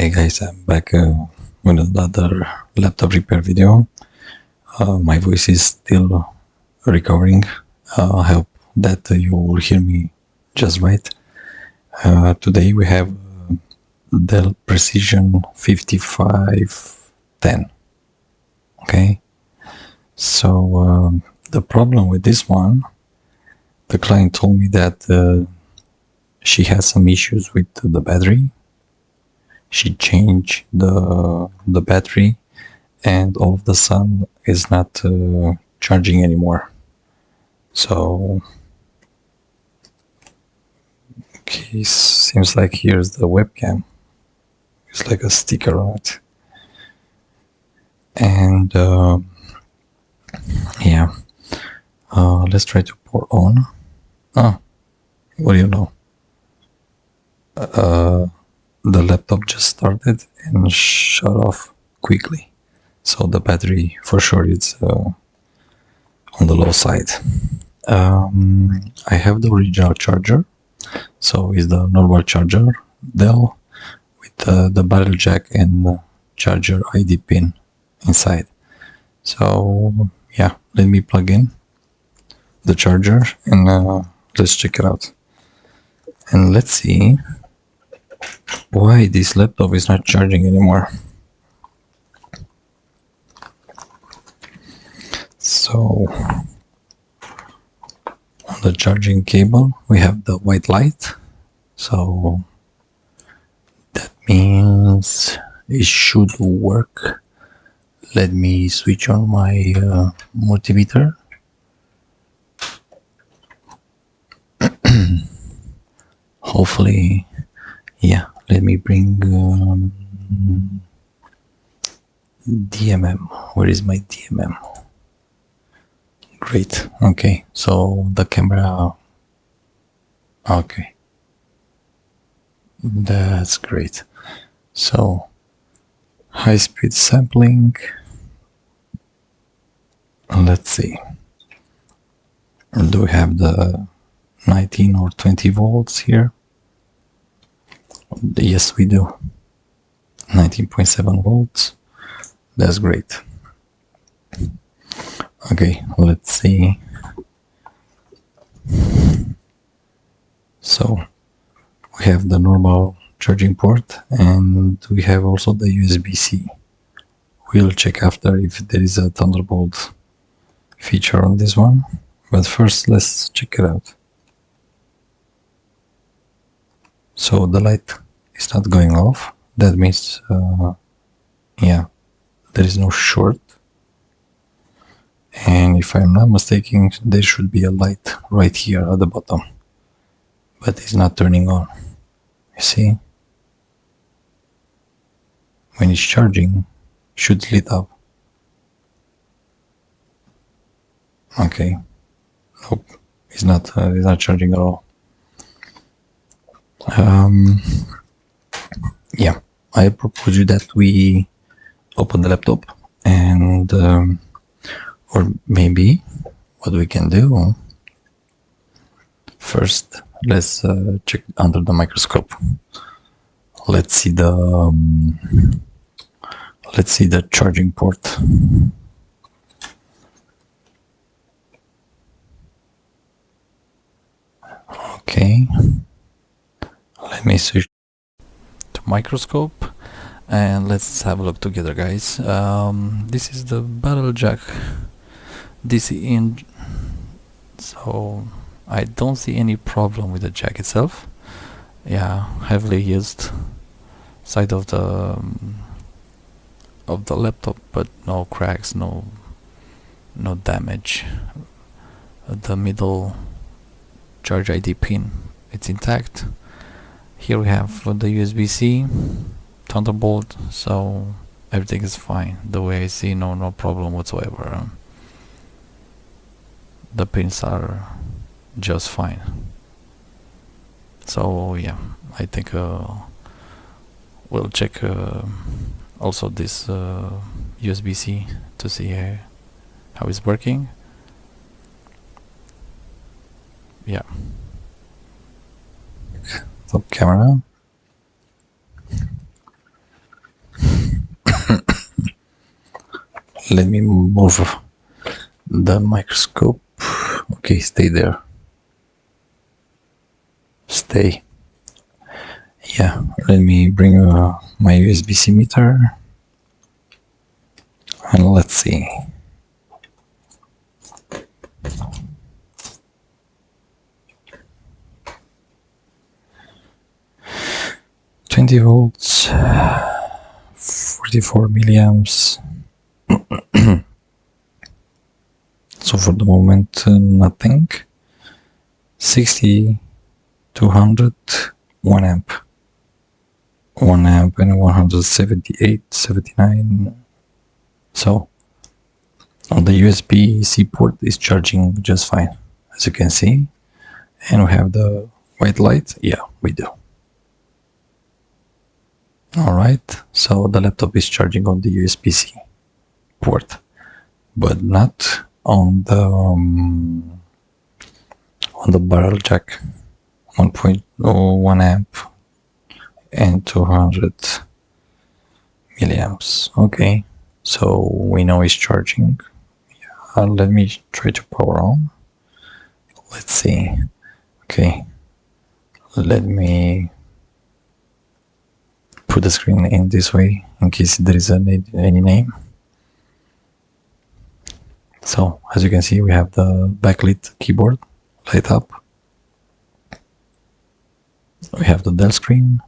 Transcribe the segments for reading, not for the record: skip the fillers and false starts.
Hey guys, I'm back with another laptop repair video. My voice is still recovering. I hope that you will hear me just right. Today we have DELL Precision 5510. Okay, so the problem with this one, the client told me that she has some issues with the battery. She changed the battery, and all of the sun is not charging anymore. So okay, seems like here's the webcam. It's like a sticker on it, and yeah, let's try to pour on. What do you know? The laptop just started and shut off quickly, so the battery for sure is on the low side. I have the original charger, so it's the normal charger Dell with the barrel jack and charger ID pin inside. So yeah, let me plug in the charger and let's check it out, and let's see why this laptop is not charging anymore. So on the charging cable we have the white light, so that means it should work. Let me switch on my multimeter. Hopefully, yeah, let me bring DMM. Where is my DMM? Great. Okay, so the camera. Okay, that's great. So high speed sampling. Let's see. Do we have the 19 or 20 volts here? Yes, we do. 19.7 volts. That's great. Okay, let's see. So we have the normal charging port, and we have also the USB-C. We'll check after if there is a Thunderbolt feature on this one, but first let's check it out. So the light is not going off. That means yeah, there is no short, and if I'm not mistaken, there should be a light right here at the bottom, but it's not turning on. You see, when it's charging, should lit up. Okay, nope, it's not charging at all. Yeah, I propose you that we open the laptop, and or maybe what we can do first, let's check under the microscope. Let's see the charging port. Okay, let me switch to microscope and let's have a look together, guys. This is the barrel jack DC in, so I don't see any problem with the jack itself. Yeah, heavily used side of the laptop, but no cracks, no damage. The middle charge ID pin, it's intact. Here we have the USB-C, Thunderbolt, so everything is fine. The way I see, no problem whatsoever. The pins are just fine. So yeah, I think we'll check also this USB-C to see how it's working. Yeah. Top camera. let me move the microscope. Okay, stay there. Stay. Yeah, let me bring my USB-C meter and let's see. $20 volts, 44 milliamps. So for the moment, nothing. 60, 200, 1 amp. 1 amp and 178, 79. So on the USB-C port is charging just fine, as you can see. And we have the white light. Yeah, we do. Alright, so the laptop is charging on the USB-C port, but not on the barrel jack. 1.01 amp and 200 milliamps. Okay, so we know it's charging. Yeah, let me try to power on. Let's see. Okay, let me put the screen in this way in case there is any name. So as you can see, we have the backlit keyboard light up. We have the Dell screen.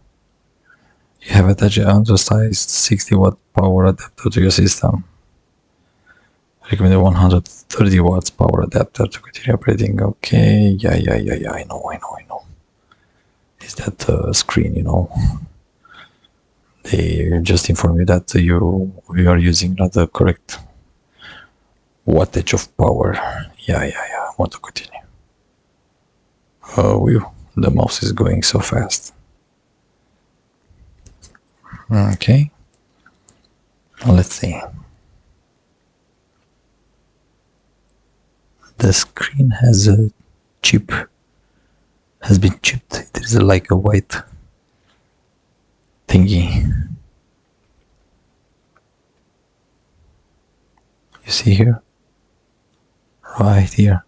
You have attached an undersized 60-watt power adapter to your system. Recommended 130 watts power adapter to continue operating. Okay, yeah, I know. Is that the screen, you know? They just inform you that you are using not the correct wattage of power. Yeah, I want to continue. Oh, the mouse is going so fast. Okay, let's see. The screen has a chip, has been chipped. There is like a white thingy. You see here? Right here.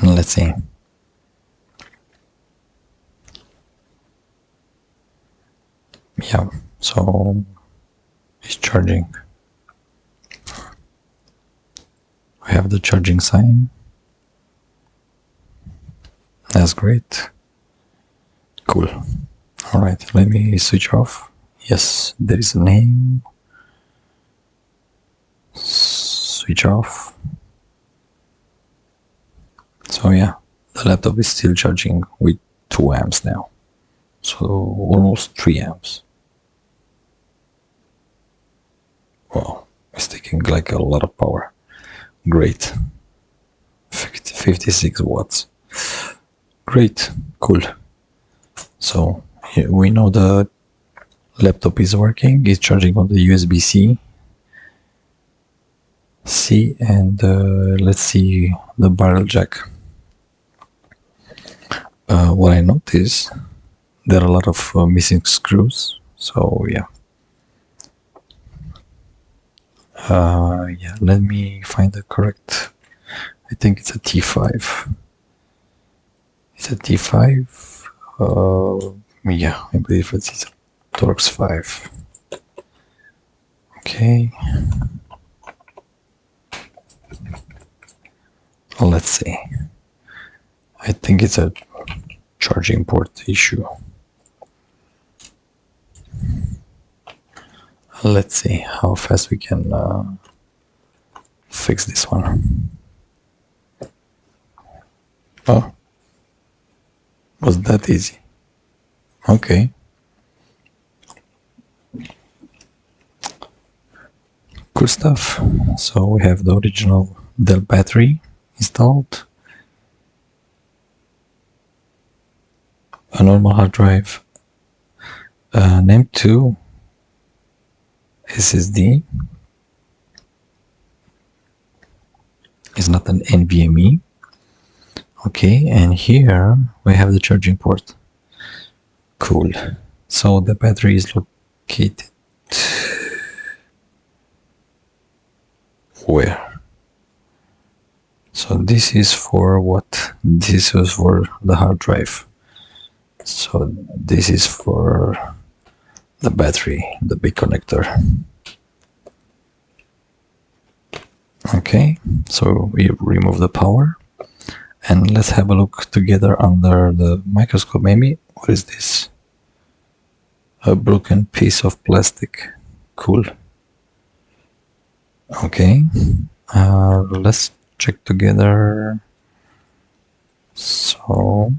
Let's see. Yeah, so it's charging. We have the charging sign. That's great. Cool. Alright, let me switch off. Yes, there is a name. Switch off. So yeah, the laptop is still charging with 2 amps now. So almost 3 amps. Wow, it's taking like a lot of power. Great. 56 watts. Great, cool. So here we know the laptop is working. It's charging on the USB-C. And let's see the barrel jack. What I noticed, there are a lot of missing screws. So yeah. Yeah, let me find the correct. I think it's a T5. It's a T5. Yeah, I believe it's a Torx 5. Okay. Let's see. I think it's a charging port issue. Let's see how fast we can fix this one. Oh, was that easy? Okay. Cool stuff. So we have the original Dell battery installed, a normal hard drive, an M2 SSD. It's not an NVMe. Okay, and here we have the charging port. Cool. So the battery is located this is for what? This is for the hard drive. So this is for the battery, the big connector. Okay, so we remove the power, and let's have a look together under the microscope. Maybe, what is this? A broken piece of plastic. Cool. Okay, let's check together. So,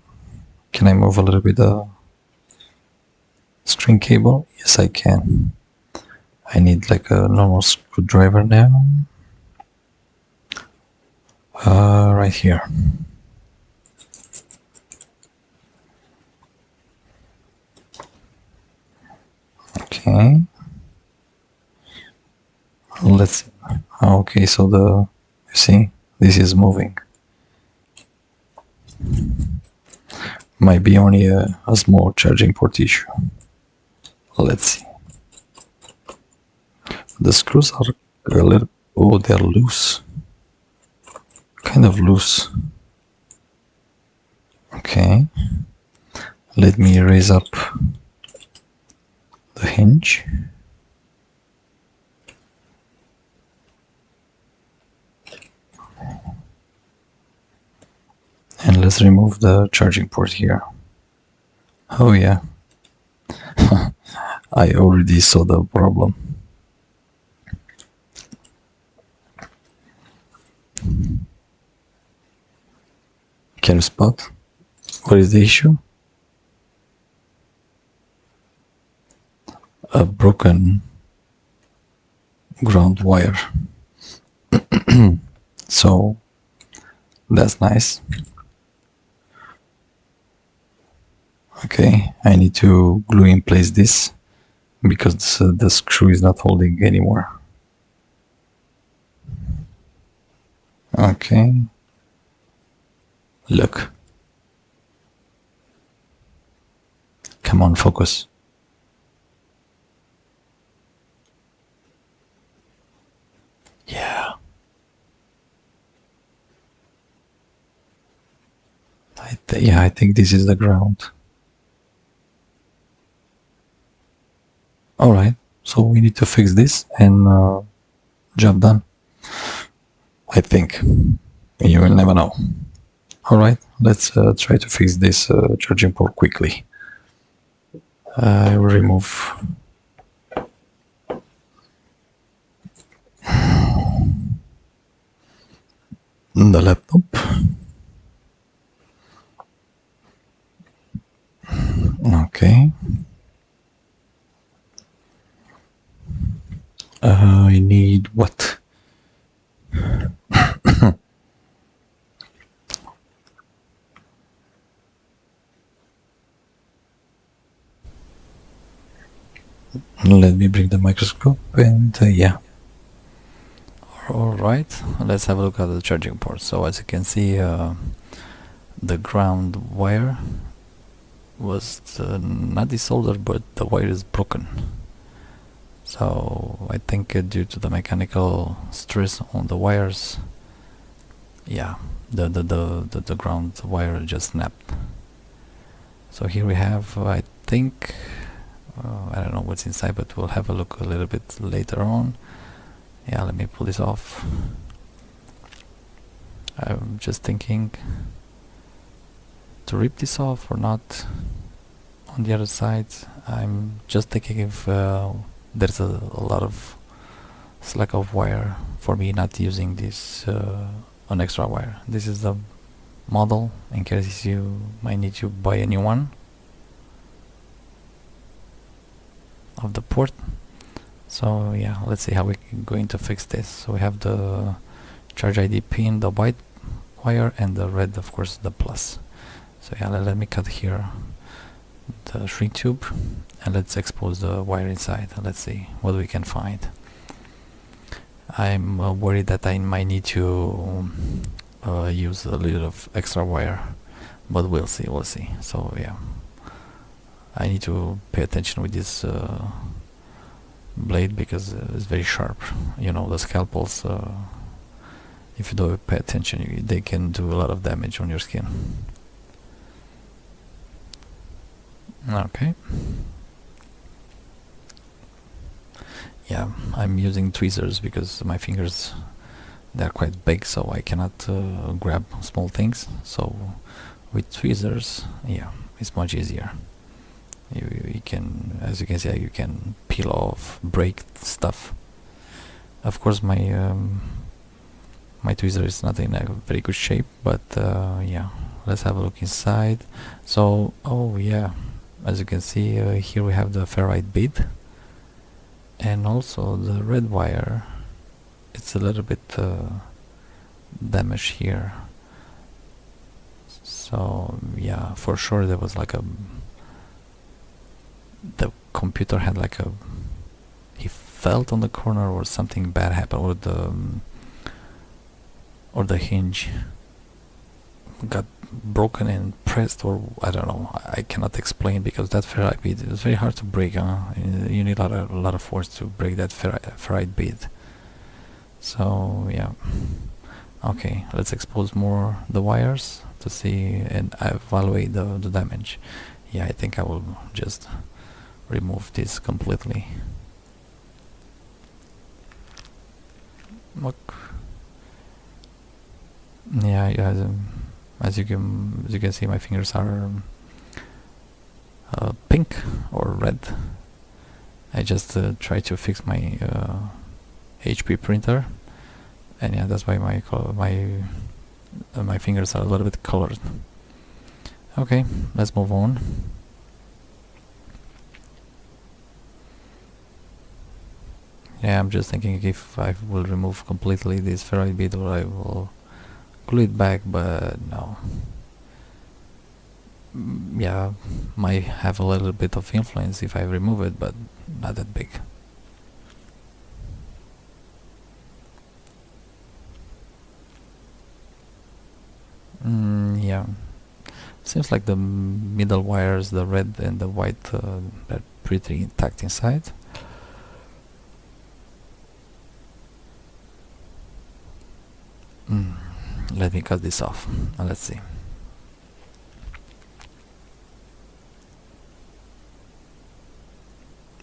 can I move a little bit the string cable? Yes, I can. I need like a normal screwdriver now. Right here. Okay. Let's. Okay, so you see, this is moving. Might be only a small charging port issue. Let's see. The screws are a little. Oh, they're loose. Kind of loose. Okay. Let me raise up the hinge. And let's remove the charging port here. Oh yeah. I already saw the problem. Can you spot what is the issue? A broken ground wire. So that's nice. Okay, I need to glue in place this because the screw is not holding anymore. Okay, look. Come on, focus. Yeah. I think this is the ground. Alright, so we need to fix this and job done. I think. You will never know. Alright, let's try to fix this charging port quickly. I will remove the laptop. Okay. I need what? Let me bring the microscope and yeah. Alright, let's have a look at the charging port. So as you can see, the ground wire was not desoldered, but the wire is broken. So I think due to the mechanical stress on the wires, yeah, the ground wire just snapped. So here we have, I think, I don't know what's inside, but we'll have a look a little bit later on. Yeah, let me pull this off. I'm just thinking to rip this off or not. On the other side, I'm just thinking if there's a lot of slack of wire for me not using this an extra wire. This is the model in case you might need to buy a new one of the port. So yeah, let's see how we're going to fix this. So we have the charge ID pin, the white wire, and the red, of course, the plus. So yeah, let me cut here the shrink tube and let's expose the wire inside. Let's see what we can find. I'm worried that I might need to use a little of extra wire, but we'll see. So yeah, I need to pay attention with this blade because it's very sharp. You know, the scalpels if you don't pay attention, they can do a lot of damage on your skin. Okay. Yeah, I'm using tweezers because my fingers, they're quite big, so I cannot grab small things. So with tweezers, yeah, it's much easier. You can, as you can see, you can peel off, break stuff. Of course, my my tweezer is not in a very good shape, but yeah, let's have a look inside. So, oh yeah, as you can see, here we have the ferrite bead, and also the red wire. It's a little bit damaged here. So yeah, for sure there was like the computer had like he felt on the corner, or something bad happened, or the hinge got broken and pressed, or I don't know. I cannot explain, because that ferrite bead is very hard to break. You need a lot of force to break that ferrite bead. So yeah, okay, let's expose more the wires to see and evaluate the damage. Yeah, I think I will just remove this completely. Look. Yeah, as you can see, my fingers are pink or red. I just try to fix my HP printer, and yeah, that's why my fingers are a little bit colored. Okay, let's move on. Yeah, I'm just thinking if I will remove completely this ferrite bead, or I will glue it back, but no. Yeah, might have a little bit of influence if I remove it, but not that big. Yeah, seems like the middle wires, the red and the white, are pretty intact inside. Let me cut this off and let's see.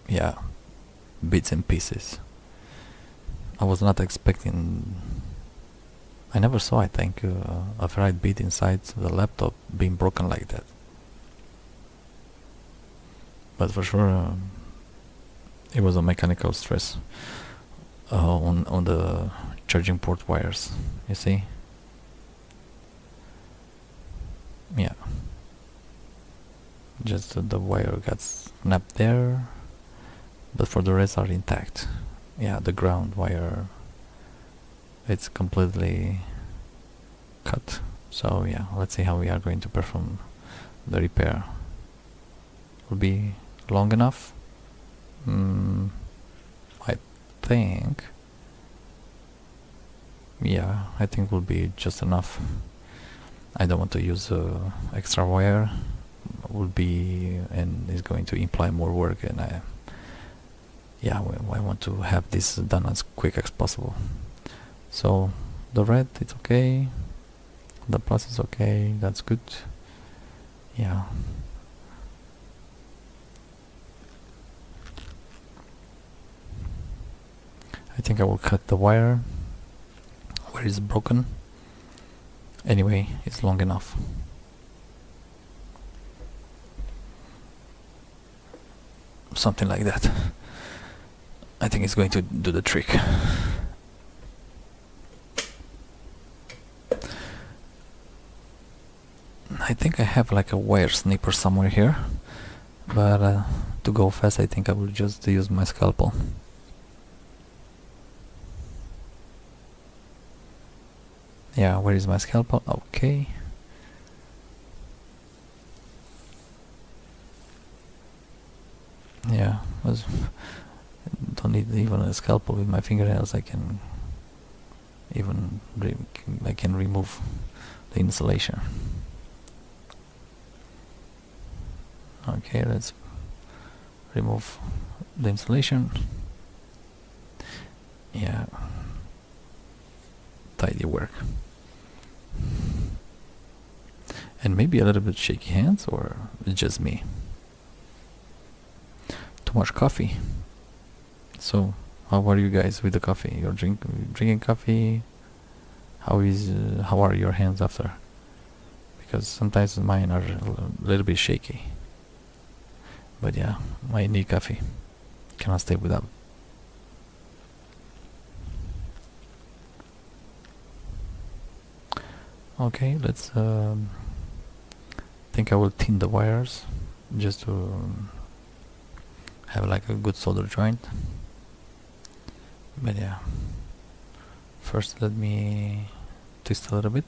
Yeah, bits and pieces. I was not expecting. I never saw, I think, a ferrite bead inside the laptop being broken like that. But for sure, it was a mechanical stress on the charging port wires. You see? Yeah. Just the wire got snapped there, but for the rest are intact. Yeah, the ground wire, it's completely cut. So yeah, let's see how we are going to perform the repair. Will be long enough? I think. Yeah, I think will be just enough. I don't want to use extra wire. Will be, and is going to imply more work, and I want to have this done as quick as possible. So the red, it's okay, the plus is okay, that's good. Yeah, I think I will cut the wire where it's broken. Anyway, it's long enough. Something like that. I think it's going to do the trick. I think I have like a wire snipper somewhere here, but to go fast I think I will just use my scalpel. Yeah, where is my scalpel? Okay. Yeah, don't need even a scalpel. With my fingernails I can even remove the insulation. Okay, let's remove the insulation. Yeah, tidy work. And maybe a little bit shaky hands, or it's just me. Too much coffee. So, how are you guys with the coffee? You're drinking coffee? How are your hands after? Because sometimes mine are a little bit shaky. But yeah, I need coffee. Cannot stay without. Okay, let's think I will tin the wires just to have like a good solder joint. But yeah, first let me twist a little bit.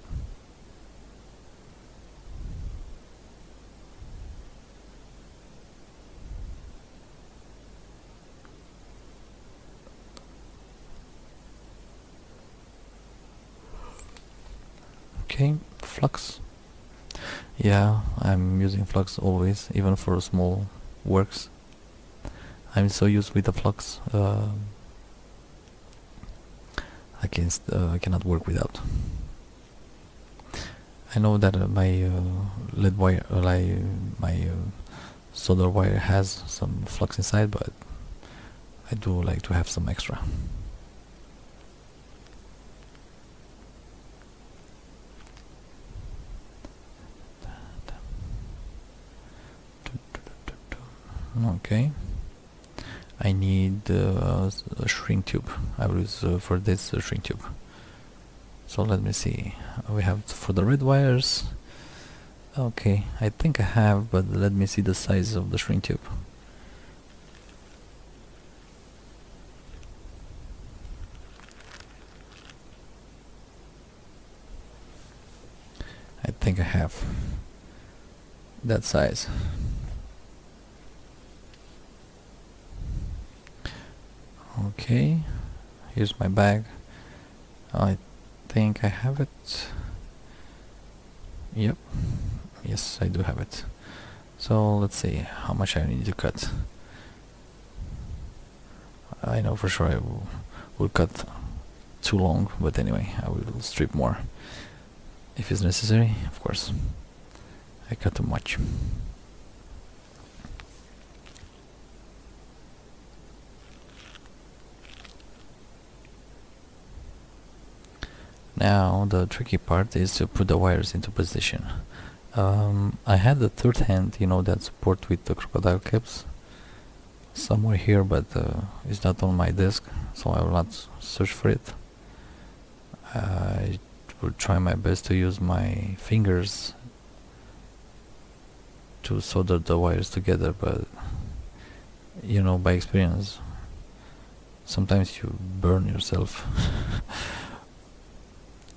Okay, flux. Yeah, I'm using flux always, even for small works. I'm so used with the flux. I cannot work without. I know that my lead wire, my solder wire has some flux inside, but I do like to have some extra. Okay, I need a shrink tube. I will use for this shrink tube. So let me see. We have for the red wires. Okay, I think I have, but let me see the size of the shrink tube. I think I have that size. Okay, here's my bag. I think I have it. Yep, yes, I do have it. So let's see how much I need to cut. I know for sure I will cut too long, but anyway, I will strip more if it's necessary. Of course, I cut too much. Now the tricky part is to put the wires into position. I had the third hand, that support with the crocodile caps somewhere here, but it's not on my desk, so I will not search for it. I will try my best to use my fingers to solder the wires together, but by experience, sometimes you burn yourself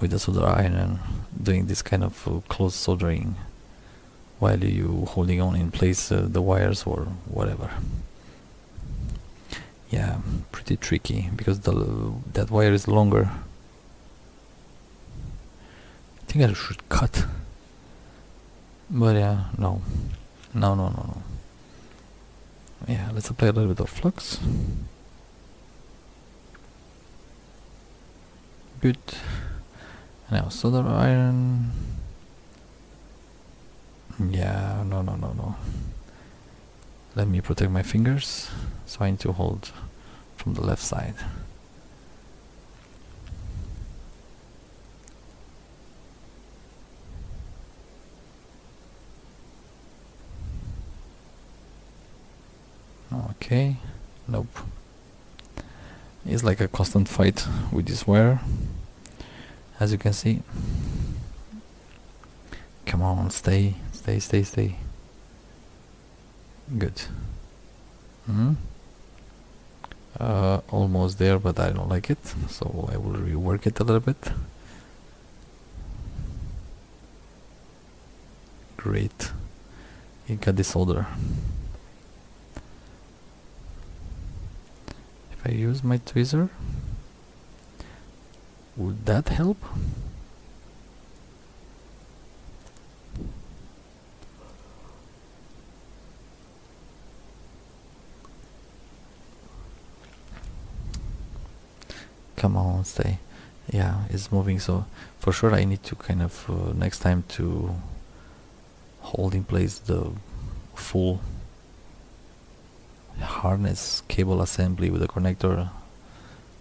with the solder iron and doing this kind of close soldering while you holding on in place the wires or whatever. Yeah, pretty tricky because that wire is longer. I think I should cut, but yeah, no. Yeah, let's apply a little bit of flux. Good. Now solder iron. Yeah, no. Let me protect my fingers, so I need to hold from the left side. Okay, nope. It's like a constant fight with this wire, as you can see. Come on, stay. Good. Almost there, but I don't like it, so I will rework it a little bit. Great. You got the solder. If I use my tweezer, would that help? Come on, stay. yeah, it's moving. So for sure I need to kind of next time to hold in place the full harness cable assembly with a connector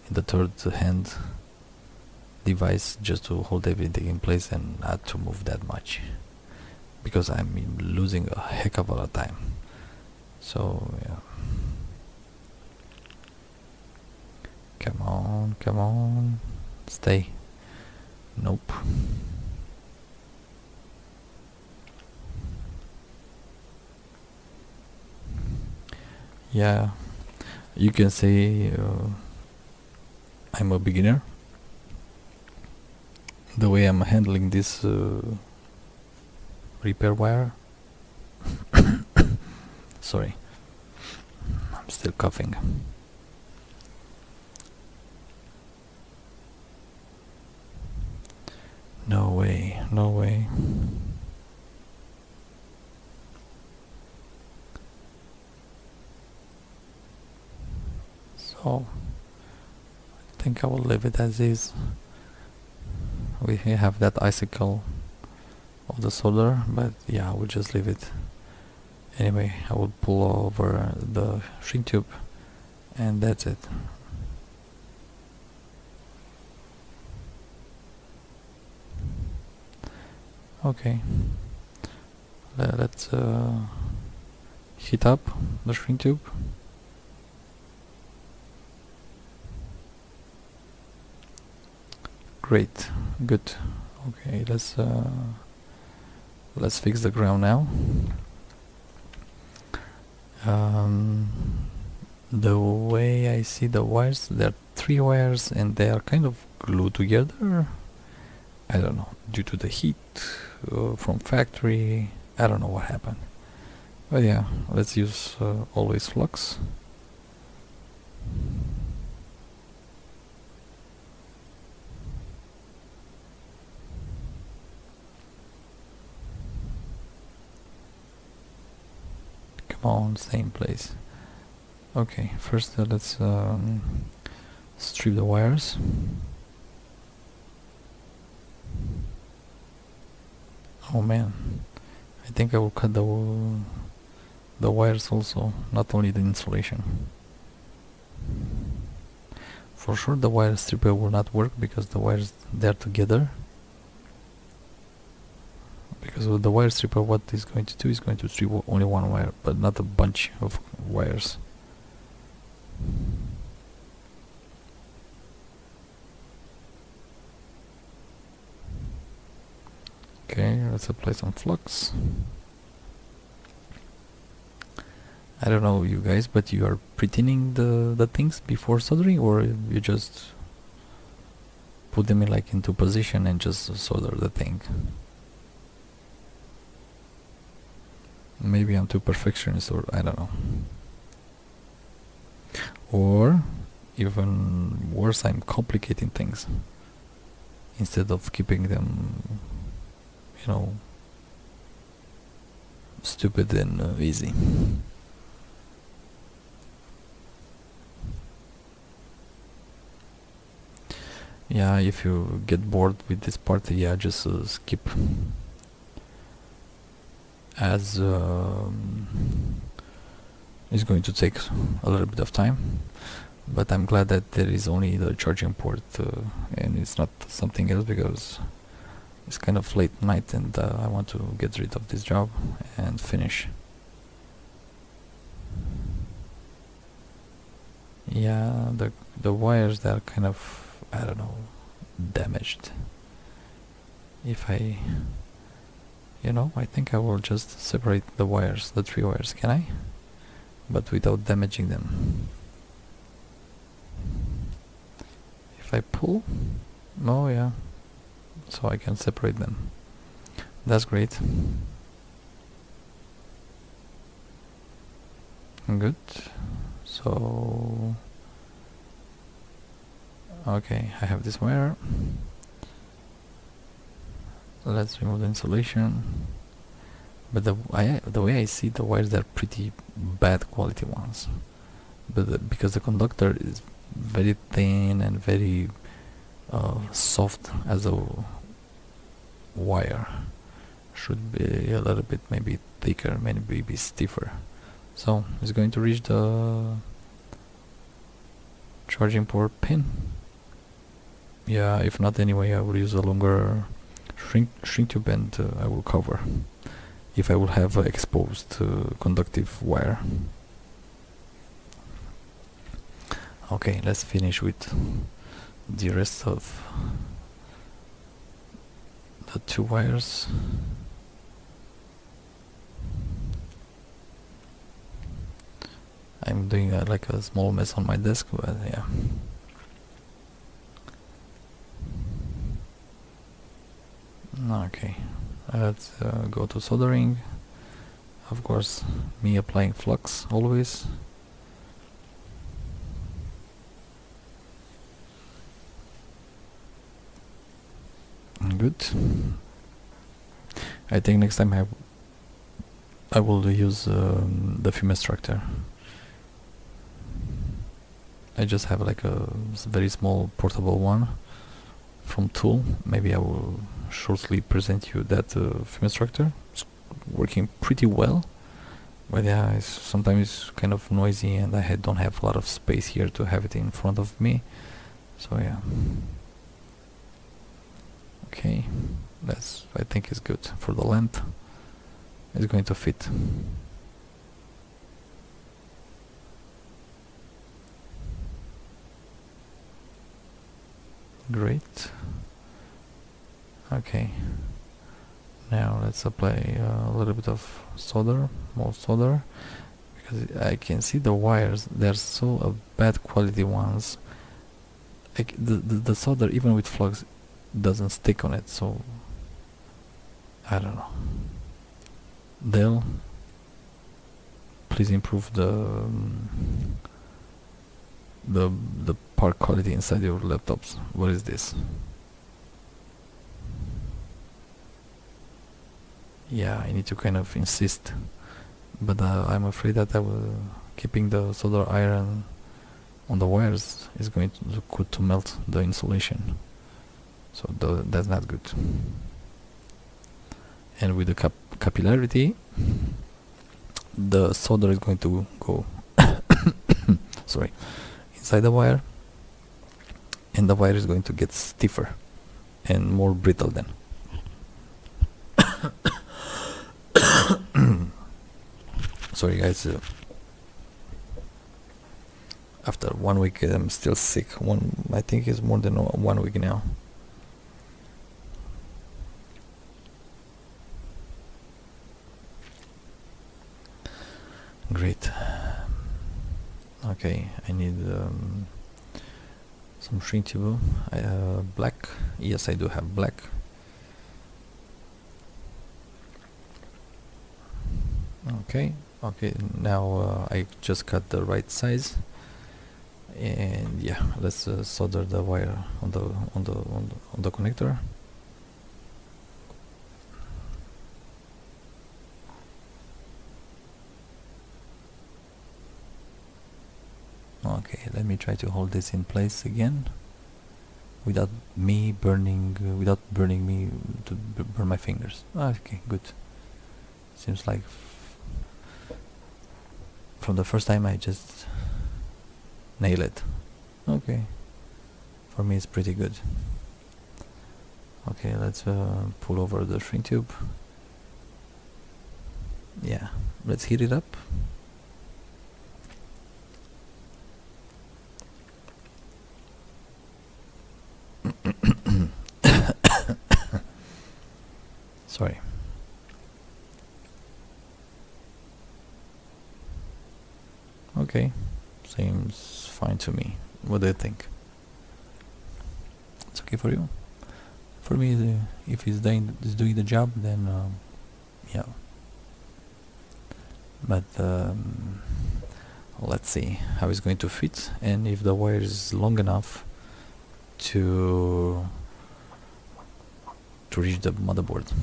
in the third hand device, just to hold everything in place and not to move that much, because I'm losing a heck of a lot of time. So yeah, come on, stay. Nope. Yeah, you can say I'm a beginner the way I'm handling this repair wire. Sorry, I'm still coughing. No way, no way. So I think I will leave it as is. We have that icicle of the solder, but yeah, we'll just leave it. Anyway, I will pull over the shrink tube and that's it. Okay, let's heat up the shrink tube. Great, good. Okay, let's fix the ground now. The way I see the wires, there are 3 wires and they are kind of glued together. I don't know, due to the heat from factory. I don't know what happened. But yeah, let's use always flux. Come on, stay in place. Okay, first let's strip the wires. Oh man, I think I will cut the wires also, not only the insulation. For sure the wire stripper will not work because the wires, they're together. Because with the wire stripper, what it's going to do is going to strip only one wire, but not a bunch of wires. Okay, let's apply some flux. I don't know you guys, but you are pretending the things before soldering, or you just put them in like into position and just solder the thing? Maybe I'm too perfectionist, or I don't know. Or even worse, I'm complicating things instead of keeping them, you know, stupid and easy. Yeah, if you get bored with this part, yeah, just skip. As it's going to take a little bit of time, but I'm glad that there is only the charging port and it's not something else, because it's kind of late night and I want to get rid of this job and finish. Yeah, the wires, they are kind of, I don't know, damaged. If I, I think I will just separate the wires, the 3 wires, can I? But without damaging them. If I pull, oh yeah, so I can separate them. That's great. Good. So okay, I have this wire. Let's remove the insulation. But the way I see the wires, they're pretty bad quality ones. But because the conductor is very thin and very soft as a wire. Should be a little bit maybe thicker, maybe stiffer. So it's going to reach the charging port pin. Yeah, if not, anyway, I will use a longer shrink tube and I will cover if I will have exposed conductive wire. Okay, let's finish with the rest of the two wires. I'm doing like a small mess on my desk, but yeah. Okay, let's go to soldering. Of course, me applying flux always. Good. I think next time I will use the film extractor. I just have like a very small portable one from Tool. Maybe I will shortly present you that film extractor. It's working pretty well, but yeah, it's sometimes kind of noisy and I don't have a lot of space here to have it in front of me. So yeah. Okay, that's, I think is good for the length. It's going to fit. Great. Okay, now let's apply a little bit of solder, more solder, because I can see the wires, they're so bad quality ones. Like the solder, even with flux, doesn't stick on it, so I don't know. Dell, please improve the part quality inside your laptops. What is this? Yeah, I need to kind of insist, but I'm afraid that keeping the solder iron on the wires is going to melt the insulation, so that's not good. And with the capillarity, the solder is going to go sorry, inside the wire, and the wire is going to get stiffer and more brittle then. Sorry guys, after 1 week I'm still sick. I think it's more than 1 week now. Great. Okay, I need some shrink tube. Black. Yes, I do have black. Okay. Okay, now I just cut the right size, and yeah, let's solder the wire on the connector. Okay, let me try to hold this in place again without burning me to burn my fingers. Okay, good. Seems like from the first time I just nail it. Okay, for me it's pretty good. Okay, let's pull over the shrink tube. Yeah, let's heat it up. Sorry. Okay, seems fine to me. What do you think? It's okay for you? For me, if it's doing the job, then yeah. But let's see how it's going to fit, and if the wire is long enough to reach the motherboard.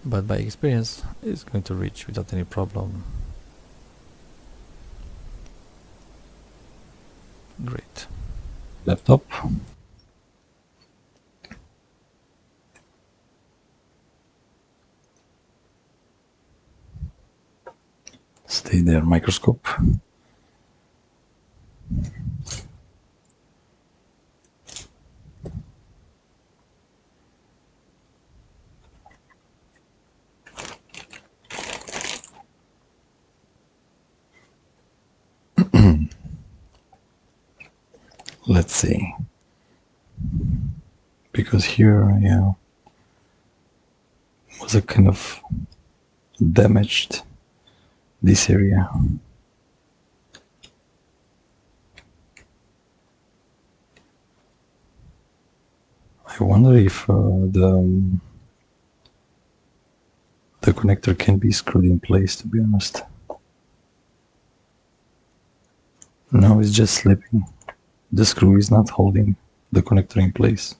But by experience, it's going to reach without any problem. Great. Laptop. Stay there, microscope. Let's see. Because here, yeah, was a kind of damaged this area. I wonder if the connector can be screwed in place, to be honest. No, it's just slipping. The screw is not holding the connector in place.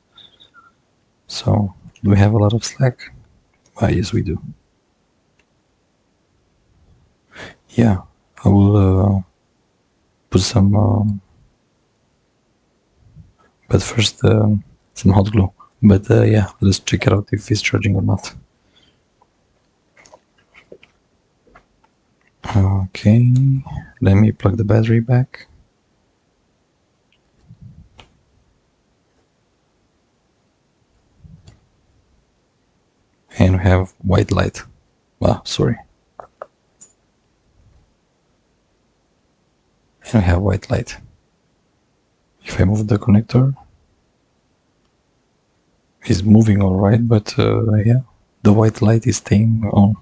So, do we have a lot of slack? Ah, yes, we do. Yeah, I will put some, but first some hot glue. But yeah, let's check it out if it's charging or not. Okay, let me plug the battery back. And we have white light. Sorry. And we have white light. If I move the connector, it's moving alright, but yeah, the white light is staying on.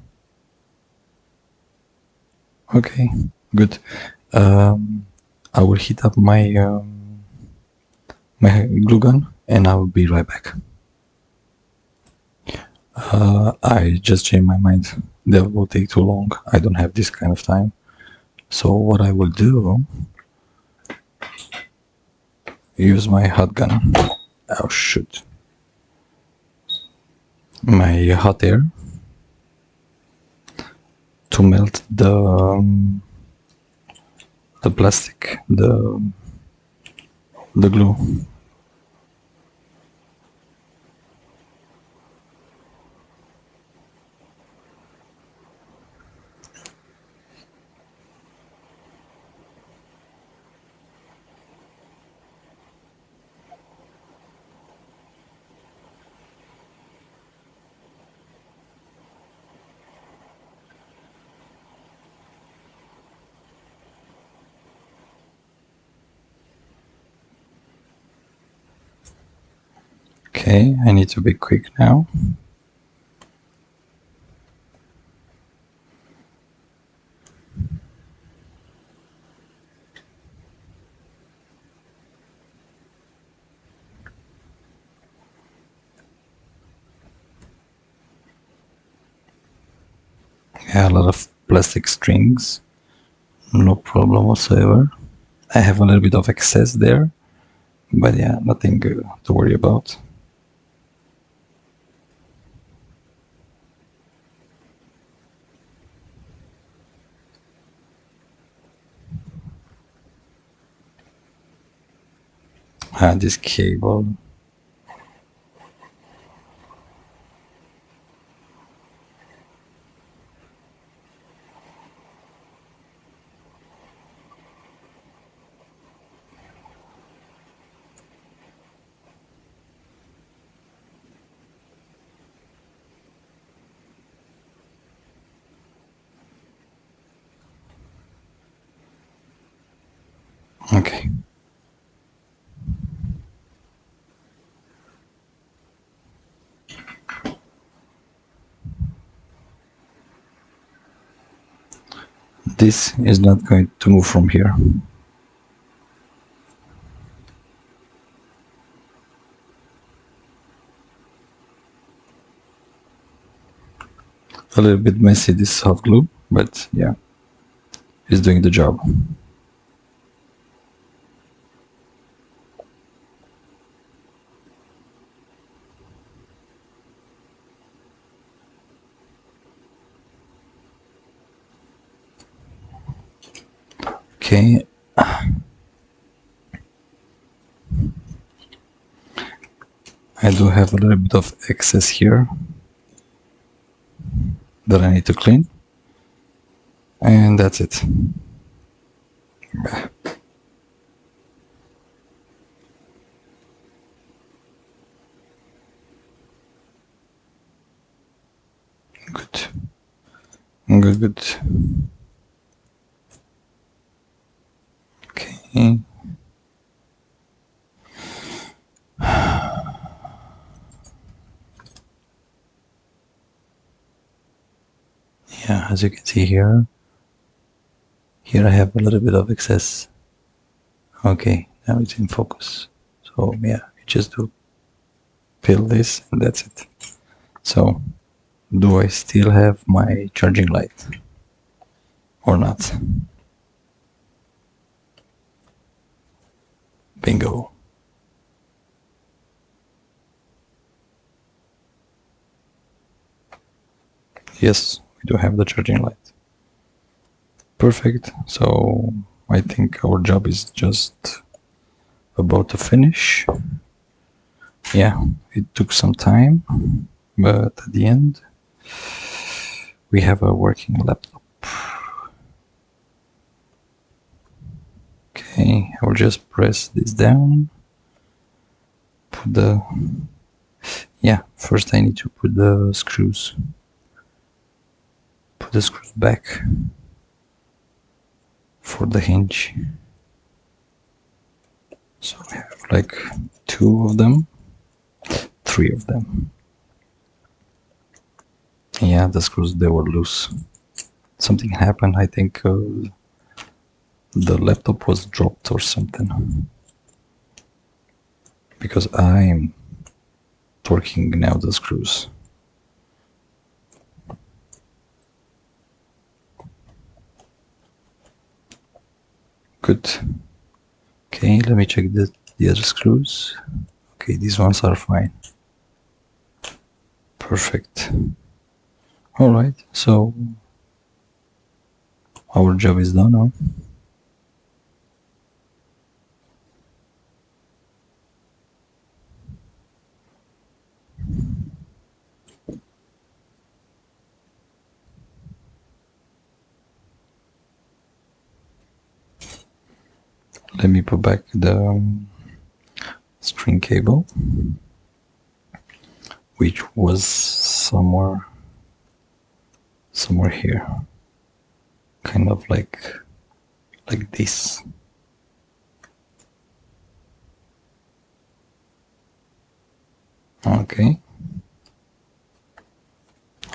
Okay, good. I will heat up my my glue gun and I will be right back. I just changed my mind. That will take too long. I don't have this kind of time. So what I will do, use my hot gun. Oh shoot. My hot air to melt the plastic, the glue. Okay, I need to be quick now. Yeah, a lot of plastic strings. No problem whatsoever. I have a little bit of excess there, but yeah, nothing to worry about. This cable. Okay. This is not going to move from here. A little bit messy, this hot glue, but yeah, it's doing the job. Okay. I do have a little bit of excess here that I need to clean, and that's it. Good. Good. Okay. Yeah, as you can see here I have a little bit of excess. Okay, now it's in focus. So yeah, you just do peel this and that's it. So, do I still have my charging light or not? Bingo. Yes, we do have the charging light. Perfect. So I think our job is just about to finish. Yeah, it took some time, but at the end we have a working laptop. Okay, I will just press this down. Put the... yeah, first I need to put the screws. Put the screws back for the hinge. So I have like 2 of them, 3 of them. Yeah, the screws, they were loose. Something happened, I think the laptop was dropped or something. Because I'm torquing now the screws. Good. Okay, let me check the other screws. Okay, these ones are fine. Perfect. Alright, so our job is done now. Let me put back the string cable, which was somewhere here, kind of like this. Okay.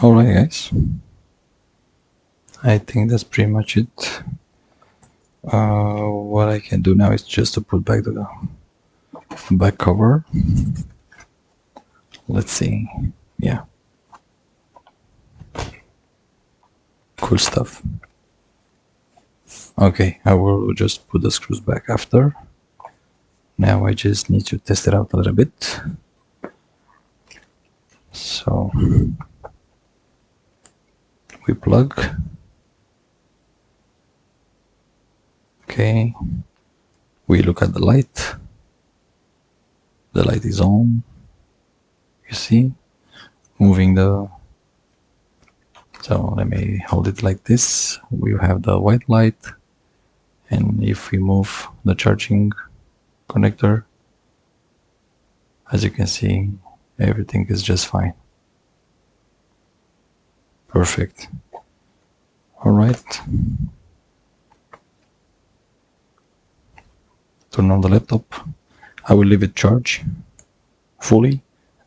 Alright guys, I think that's pretty much it. What I can do now is just to put back the back cover. Let's see. Yeah, cool stuff. Okay, I will just put the screws back after. Now I just need to test it out a little bit. So we plug. Okay, we look at the light. The light is on. You see, moving the... so let me hold it like this. We have the white light, and if we move the charging connector, as you can see, everything is just fine. Perfect. Alright. Turn on the laptop. I will leave it charged fully,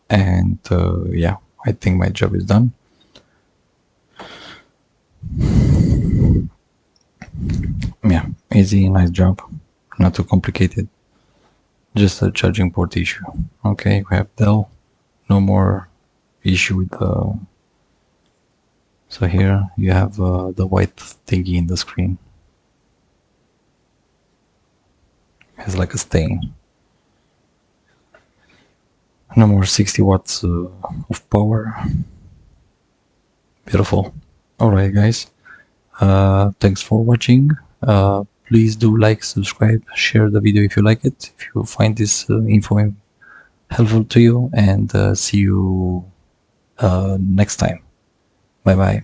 and yeah, I think my job is done. Yeah, easy, nice job, not too complicated, just a charging port issue. Okay, we have DELL, no more issue with the... so here you have the white thingy in the screen. It has like a stain. No more 60 watts of power. Beautiful. Alright guys, thanks for watching. Please do like, subscribe, share the video if you like it. If you find this info helpful to you, and see you next time. Bye bye.